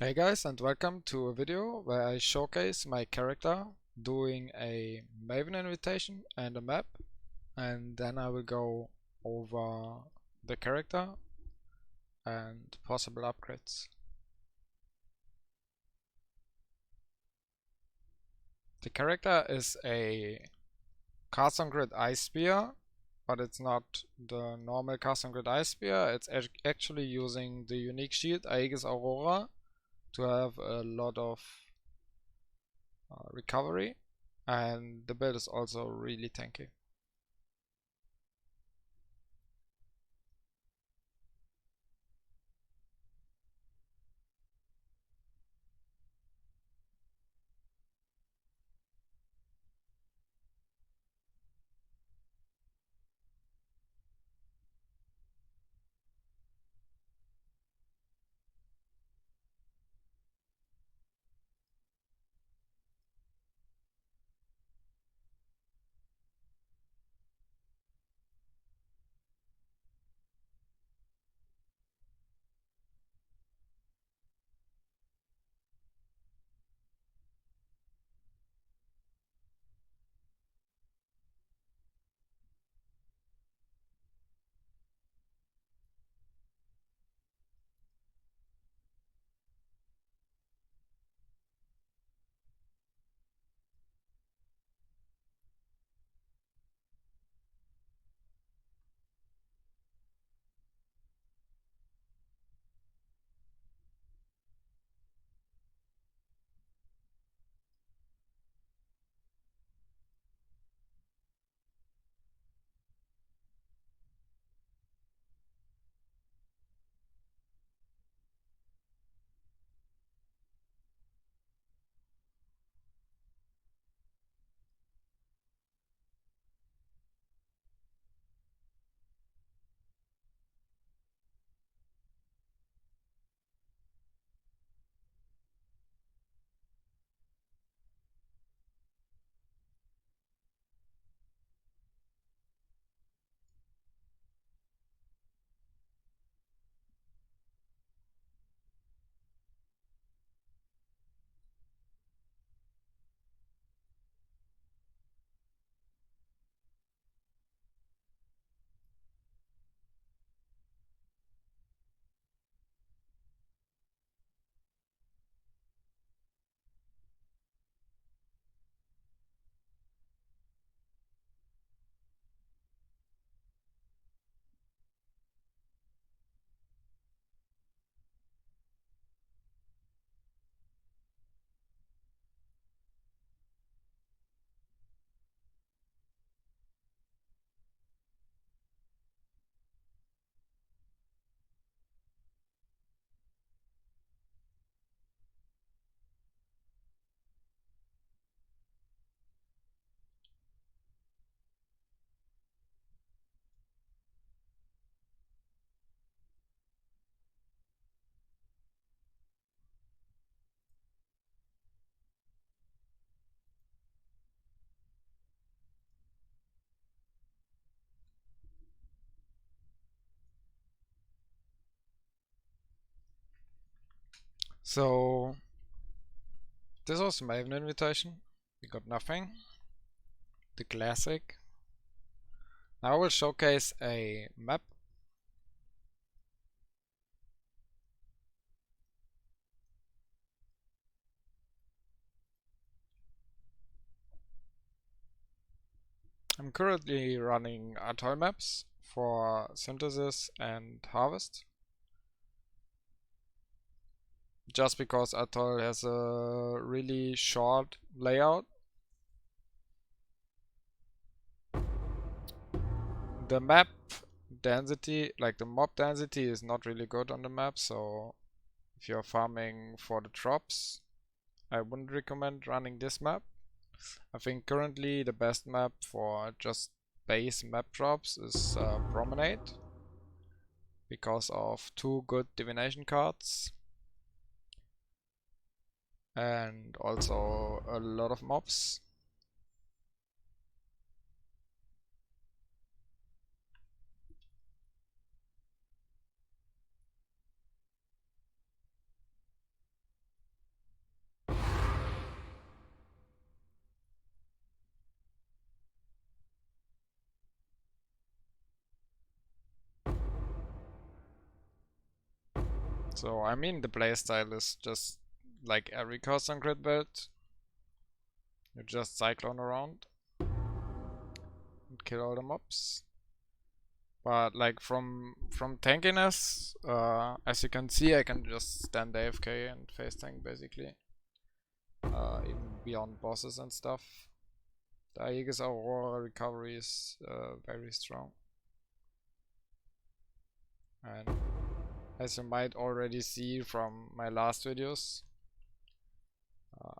Hey guys, and welcome to a video where I showcase my character doing a Maven invitation and a map, and then I will go over the character and possible upgrades. The character is a cast on grid ice spear, but it's not the normal cast on grid ice spear. It's actually using the unique shield Aegis Aurora to have a lot of recovery, and the build is also really tanky. So this was the Maven invitation. We got nothing. The classic. Now I will showcase a map. I'm currently running Atoll maps for synthesis and harvest, just because Atoll has a really short layout. The map density, like the mob density, is not really good on the map, so if you're farming for the drops, I wouldn't recommend running this map. I think currently the best map for just base map drops is Promenade, because of two good divination cards and also a lot of mobs. So I mean the playstyle is just like every custom grid build. You just cyclone around and kill all the mobs. But like from tankiness, as you can see, I can just stand AFK and face tank basically. Even beyond bosses and stuff. The Aegis Aurora recovery is very strong. And as you might already see from my last videos,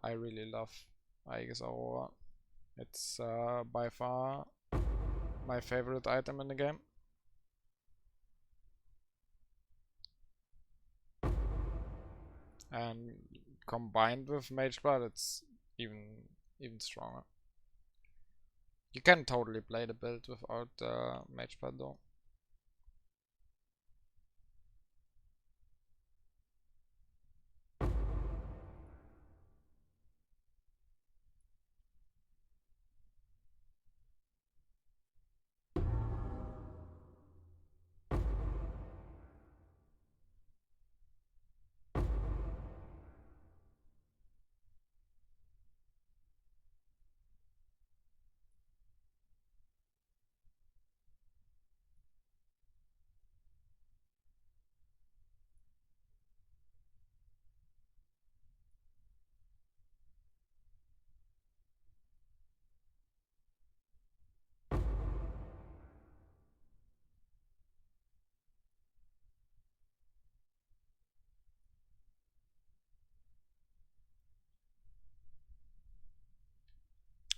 I really love Aegis Aurora. It's by far my favorite item in the game. And combined with Mageblood, it's even stronger. You can totally play the build without Mageblood though.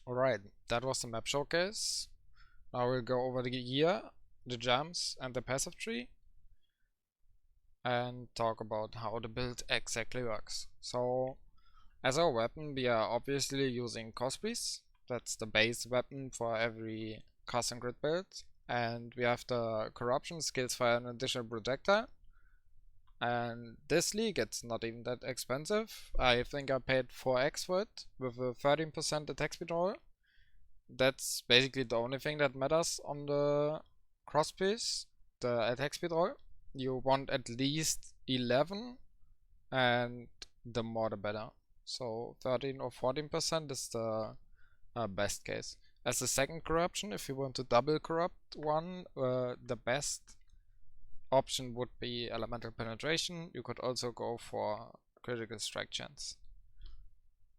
Alright, that was the map showcase. Now we'll go over the gear, the gems, and the passive tree, and talk about how the build exactly works. So, as our weapon, we are obviously using Cosplays. That's the base weapon for every custom grid build. And we have the corruption skills for an additional projectile. And this league, it's not even that expensive. I think I paid 4x for it with a 13% attack speed roll. That's basically the only thing that matters on the crosspiece, the attack speed roll. You want at least 11, and the more the better. So 13 or 14% is the best case. As a second corruption, if you want to double corrupt one, the best option would be elemental penetration. You could also go for critical strike chance.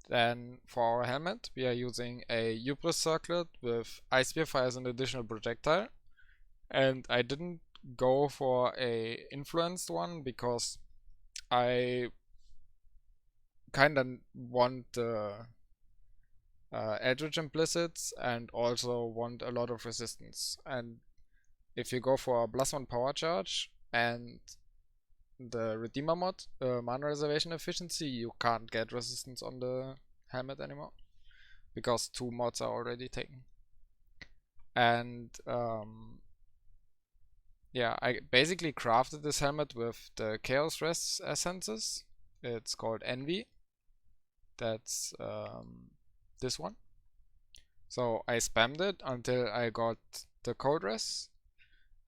Then for our helmet, we are using a Hubris circlet with Ice Spear Fire as an additional projectile. And I didn't go for a influenced one because I kinda want the Eldritch Implicits and also want a lot of resistance. And if you go for a +1 power charge and the Redeemer mod, mana reservation efficiency, you can't get resistance on the helmet anymore because 2 mods are already taken. And yeah, I basically crafted this helmet with the Chaos Rest essences. It's called Envy. That's this one. So I spammed it until I got the Cold Rest,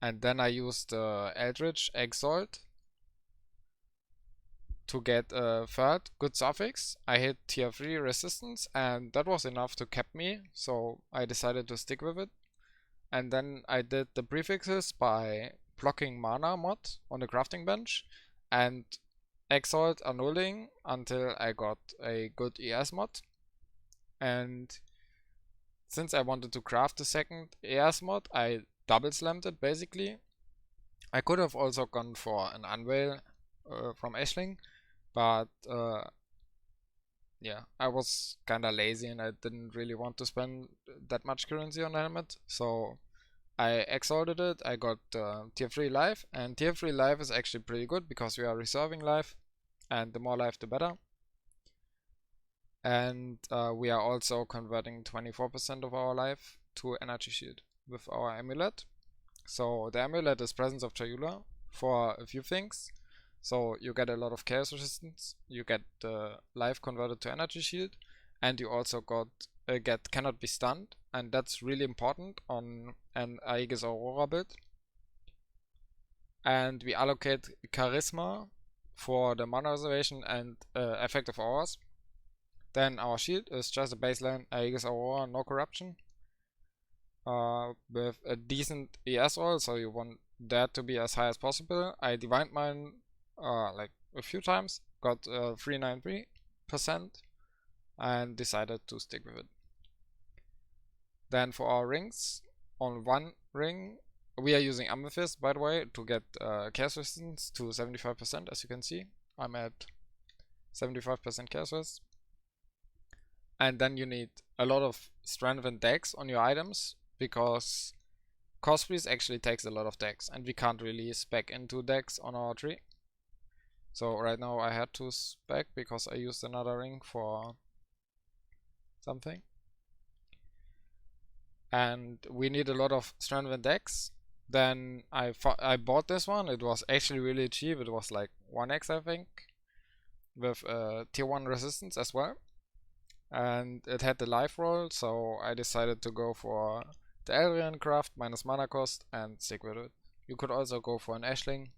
and then I used the Eldritch Exalt to get a third good suffix. I hit tier 3 resistance, and that was enough to cap me, so I decided to stick with it. And then I did the prefixes by blocking mana mod on the crafting bench and Exalt annulling until I got a good ES mod. And since I wanted to craft the second ES mod, I double slammed it basically. I could have also gone for an Unveil from Aisling, but yeah, I was kinda lazy and I didn't really want to spend that much currency on the helmet, so I exalted it. I got tier 3 life, and tier 3 life is actually pretty good because we are reserving life, and the more life the better. And we are also converting 24% of our life to energy shield with our amulet. So the amulet is Presence of Chayula for a few things. So you get a lot of chaos resistance, you get the life converted to energy shield, and you also get cannot be stunned, and that's really important on an Aegis Aurora build. And we allocate charisma for the mana reservation and effective auras. Then our shield is just a baseline Aegis Aurora, no corruption, with a decent ES roll, so you want that to be as high as possible. I divined mine like a few times, got 393%, and decided to stick with it. Then for our rings, on one ring we are using Amethyst, by the way, to get chaos resistance to 75%. As you can see, I'm at 75% chaos resist. And then you need a lot of strength and dex on your items, because Cosplays actually takes a lot of dex, and we can't really spec into dex on our tree. So right now I had to spec because I used another ring for something. And we need a lot of strength and dex. Then I bought this one. It was actually really cheap. It was like 1x, I think, with tier 1 resistance as well. And it had the life roll, so I decided to go for the Elrian craft minus mana cost and stick with it. You could also go for an Ashling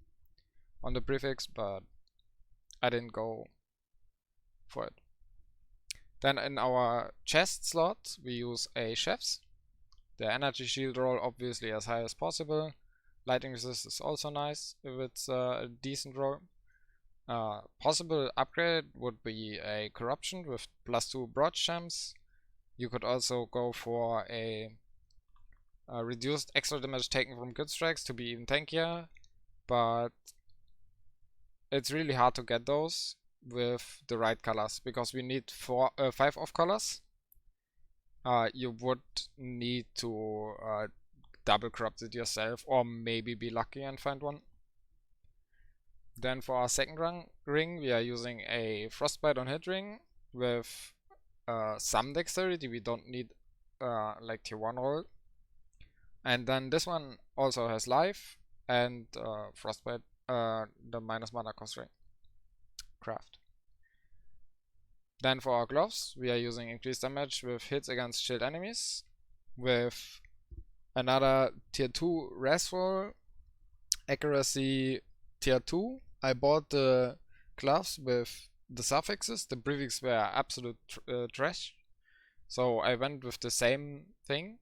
on the prefix, but I didn't go for it. Then in our chest slot we use a Chef's. The energy shield roll obviously as high as possible. Lightning resist is also nice if it's a decent roll. Possible upgrade would be a corruption with +2 broad gems. You could also go for a reduced extra damage taken from good strikes to be even tankier, but it's really hard to get those with the right colors, because we need 5 off colors. You would need to double corrupt it yourself, or maybe be lucky and find one. Then for our second ring we are using a Frostbite on hit ring with some dexterity. We don't need like tier 1 roll. And then this one also has life and Frostbite, the minus mana cost ring craft. Then for our gloves we are using increased damage with hits against shield enemies with another tier 2 res roll, accuracy tier 2. I bought the gloves with the suffixes. The prefixes were absolute trash, so I went with the same thing.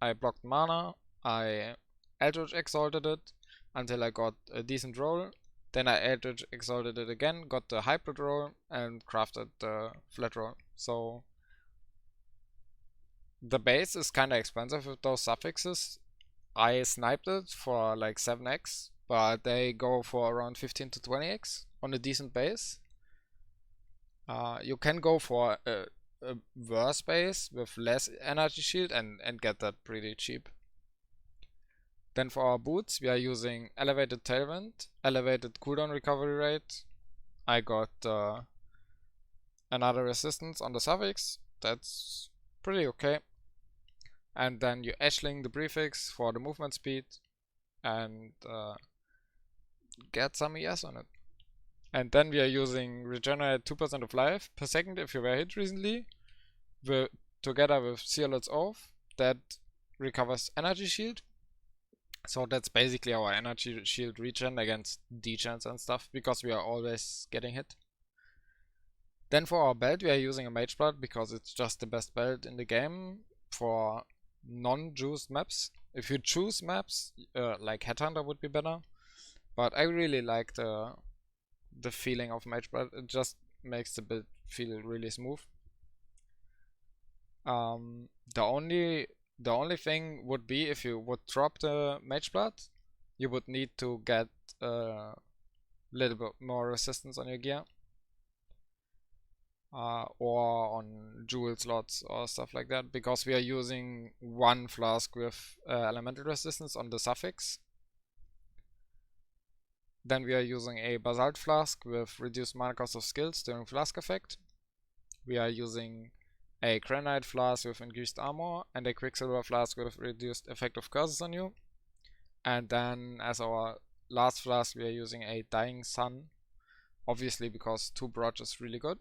I blocked mana, I Eldritch Exalted it until I got a decent roll. Then I Eldritch Exalted it again, got the hybrid roll, and crafted the flat roll. So the base is kinda expensive with those suffixes. I sniped it for like 7x, but they go for around 15 to 20x on a decent base. You can go for a worse base with less energy shield and get that pretty cheap. Then for our boots we are using elevated tailwind, elevated cooldown recovery rate. I got another resistance on the suffix, that's pretty okay. And then you ashling the prefix for the movement speed and get some ES on it. And then we are using regenerate 2% of life per second if you were hit recently, together with Sealot's Oath, that recovers energy shield. So that's basically our energy shield regen against degens and stuff, because we are always getting hit. Then for our belt we are using a Mageblood because it's just the best belt in the game for non-juiced maps. If you choose maps, like Headhunter would be better, but I really like the feeling of Mageblood. It just makes the build feel really smooth. The only thing would be if you would drop the Mageblood, you would need to get a little bit more resistance on your gear, or on jewel slots or stuff like that, because we are using one flask with elemental resistance on the suffix. Then we are using a basalt flask with reduced mana cost of skills during flask effect. We are using a granite flask with increased armor and a quicksilver flask with reduced effect of curses on you. And then as our last flask we are using a dying sun, obviously because 2 broach is really good.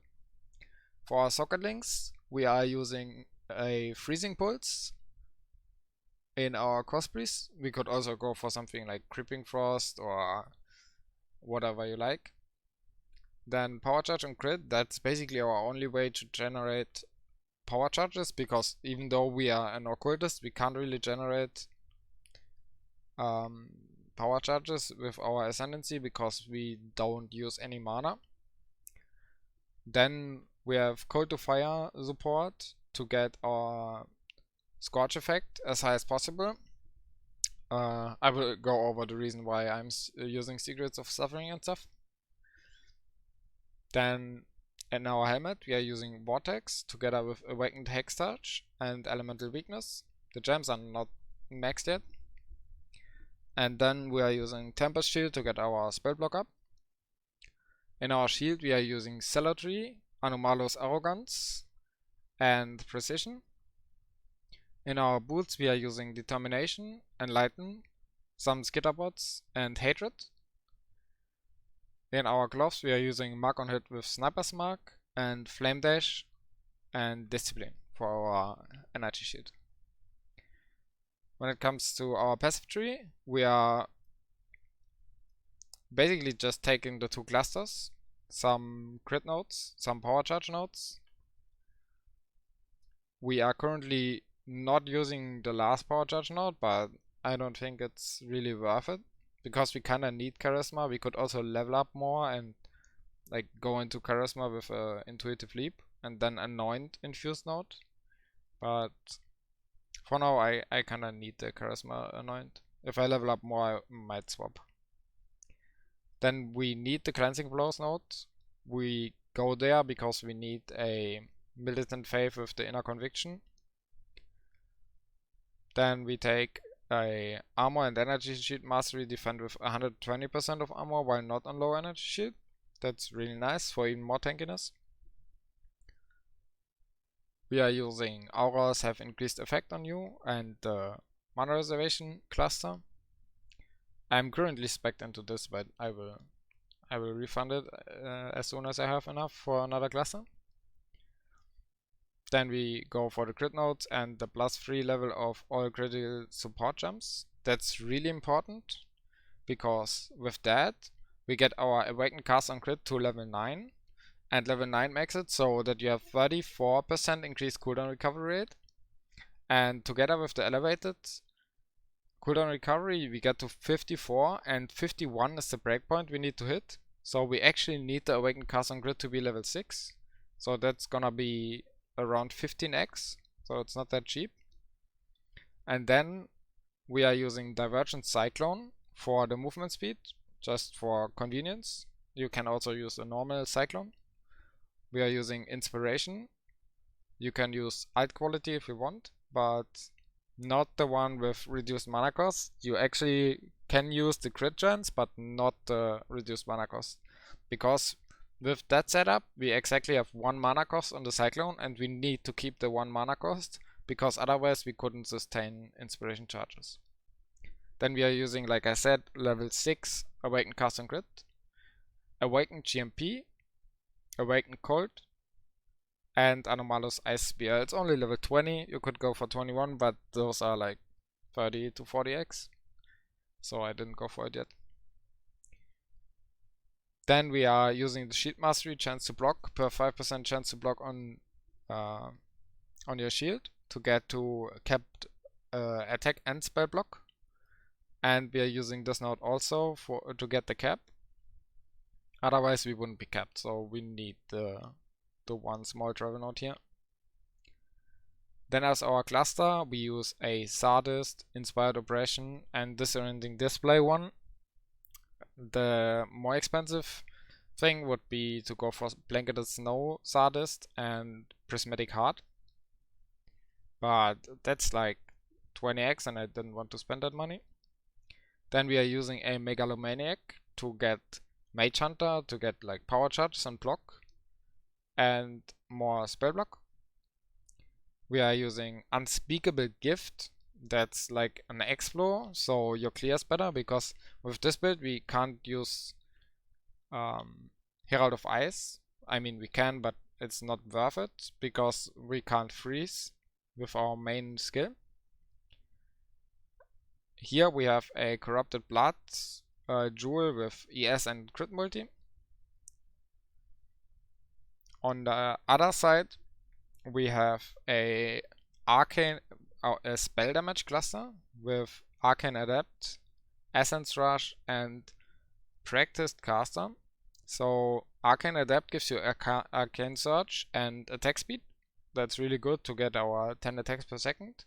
For our socket links we are using a freezing pulse in our cosplays. We could also go for something like Creeping Frost or whatever you like. Then power charge and crit, that's basically our only way to generate power charges, because even though we are an occultist, we can't really generate power charges with our ascendancy because we don't use any mana. Then we have cold to fire support to get our scorch effect as high as possible. I will go over the reason why I'm using Secrets of Suffering and stuff. Then in our helmet we are using Vortex together with Awakened Hextouch and Elemental Weakness. The gems are not maxed yet. And then we are using Tempest Shield to get our spell block up. In our shield we are using Celadry, Anomalous Arrogance and Precision. In our boots we are using Determination, Enlighten, some Skitterbots and Hatred. In our gloves we are using Mark on Hit with Sniper's Mark and Flame Dash and Discipline for our energy shield. When it comes to our passive tree, we are basically just taking the two clusters, some crit nodes, some power charge nodes. We are currently not using the last power charge node, but I don't think it's really worth it because we kinda need charisma. We could also level up more and like go into charisma with intuitive leap and then anoint infused node. But for now I kinda need the charisma anoint. If I level up more I might swap. Then we need the cleansing blows node. We go there because we need a militant faith with the inner conviction. Then we take a armor and energy shield mastery, defend with 120% of armor while not on low energy shield. That's really nice for even more tankiness. We are using auras have increased effect on you and the mana reservation cluster. I'm currently spec'd into this, but I will refund it as soon as I have enough for another cluster. Then we go for the crit nodes and the +3 level of all critical support jumps. That's really important because with that we get our Awakened Cast on Crit to level 9, and level 9 makes it so that you have 34% increased cooldown recovery rate, and together with the elevated cooldown recovery we get to 54, and 51 is the breakpoint we need to hit. So we actually need the Awakened Cast on Crit to be level 6, so that's gonna be around 15x, so it's not that cheap. And then we are using Divergent Cyclone for the movement speed, just for convenience. You can also use a normal Cyclone. We are using Inspiration. You can use Alt Quality if you want, but not the one with reduced mana cost. You actually can use the crit chance, but not the reduced mana cost, because with that setup, we exactly have 1 mana cost on the Cyclone, and we need to keep the 1 mana cost, because otherwise we couldn't sustain inspiration charges. Then we are using, like I said, level 6 Awakened Cast and Crit, Awakened GMP, Awakened Cold, and Anomalous Ice Spear. It's only level 20, you could go for 21, but those are like 30 to 40x, so I didn't go for it yet. Then we are using the Shield Mastery, chance to block, per 5% chance to block on your shield to get to capped attack and spell block. And we are using this node also to get the cap. Otherwise we wouldn't be capped, so we need the one small travel node here. Then as our cluster we use a Sadist, Inspired Oppression and Disorienting Display one. The more expensive thing would be to go for Blanketed Snow Sadist and Prismatic Heart, but that's like 20x and I didn't want to spend that money. Then we are using a Megalomaniac to get Mage Hunter, to get like power charges and block and more spell block. We are using Unspeakable Gift. That's like an X-Flow, so your clear's better, because with this build we can't use Herald of Ice. I mean we can, but it's not worth it because we can't freeze with our main skill. Here we have a Corrupted Blood jewel with ES and crit multi. On the other side, we have a spell damage cluster with Arcane Adept, Essence Rush, and Practiced Caster. So Arcane Adept gives you Arcane Surge and attack speed. That's really good to get our 10 attacks per second.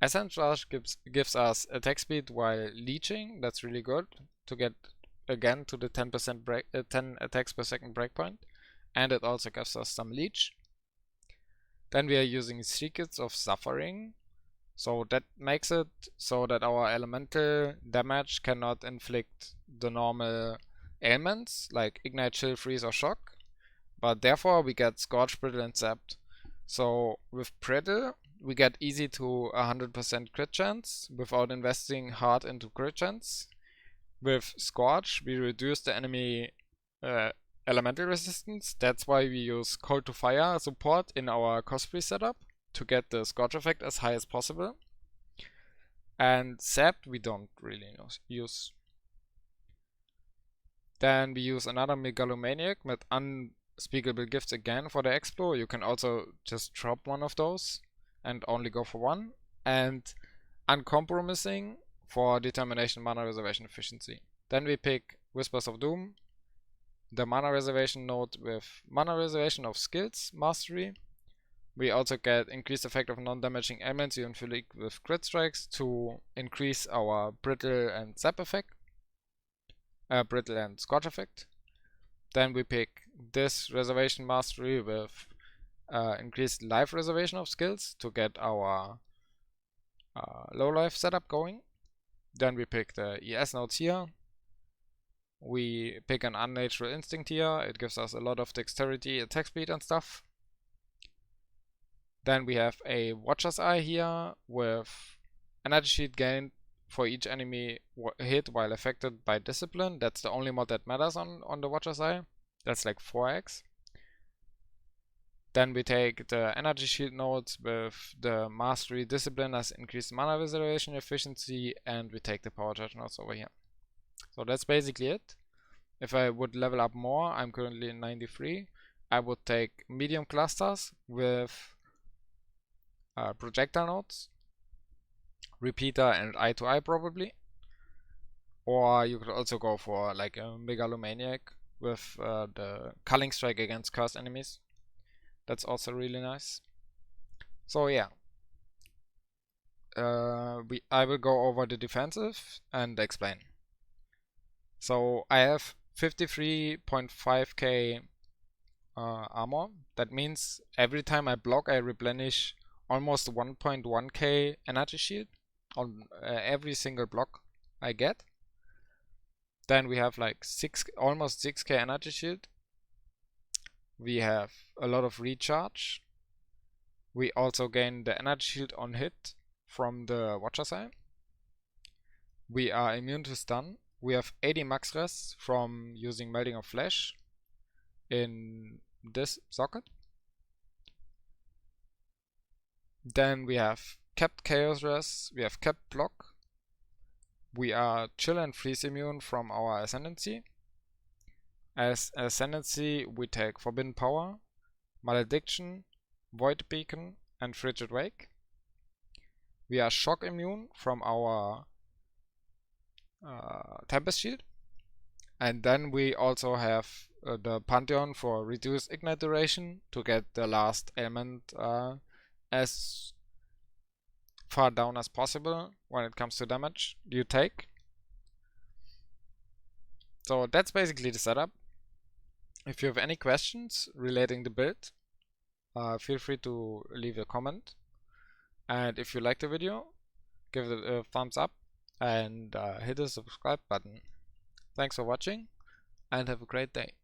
Essence Rush gives us attack speed while leeching. That's really good to get again to the 10 attacks per second breakpoint. And it also gives us some leech. Then we are using Secrets of Suffering. So that makes it so that our elemental damage cannot inflict the normal ailments like Ignite, Chill, Freeze, or Shock. But therefore we get Scorch, Brittle, and Zapped. So with Brittle, we get easy to 100% crit chance without investing hard into crit chance. With Scorch, we reduce the enemy elemental resistance. That's why we use Cold to Fire support in our Cosplay setup to get the Scorch effect as high as possible. And Zapped we don't really use. Then we use another Megalomaniac with Unspeakable Gifts again for the Explo. You can also just drop one of those and only go for one. And Uncompromising for Determination, Mana Reservation, Efficiency. Then we pick Whispers of Doom, the Mana Reservation node with Mana Reservation of Skills Mastery. We also get increased effect of non-damaging elements you inflict with crit strikes to increase our Brittle and Zap effect. Brittle and Scorch effect. Then we pick this Reservation Mastery with increased life reservation of skills to get our low life setup going. Then we pick the ES nodes here. We pick an Unnatural Instinct here. It gives us a lot of dexterity, attack speed and stuff. Then we have a Watcher's Eye here with energy shield gained for each enemy hit while affected by Discipline. That's the only mod that matters on the Watcher's Eye. That's like 4x. Then we take the energy shield nodes with the Mastery Discipline as increased mana reservation efficiency, and we take the power charge nodes over here. So that's basically it. If I would level up more, I'm currently in 93. I would take medium clusters with projectile nodes, repeater, and eye to eye probably. Or you could also go for like a Megalomaniac with the Culling Strike against cursed enemies. That's also really nice. So yeah, I will go over the defensive and explain. So I have 53.5k armor. That means every time I block, I replenish almost 1.1k energy shield on every single block I get. Then we have like almost 6k energy shield. We have a lot of recharge. We also gain the energy shield on hit from the Watcher's Eye. We are immune to stun. We have 80 max res from using Melting of Flesh in this socket. Then we have capped chaos res, we have capped block. We are chill and freeze immune from our ascendancy. As ascendancy we take Forbidden Power, Malediction, Void Beacon, and Frigid Wake. We are shock immune from our Tempest Shield. And then we also have the Pantheon for reduced ignite duration to get the last ailment as far down as possible when it comes to damage you take. So that's basically the setup. If you have any questions relating the build, feel free to leave a comment. And if you like the video, give it a thumbs up and hit the subscribe button. Thanks for watching and have a great day.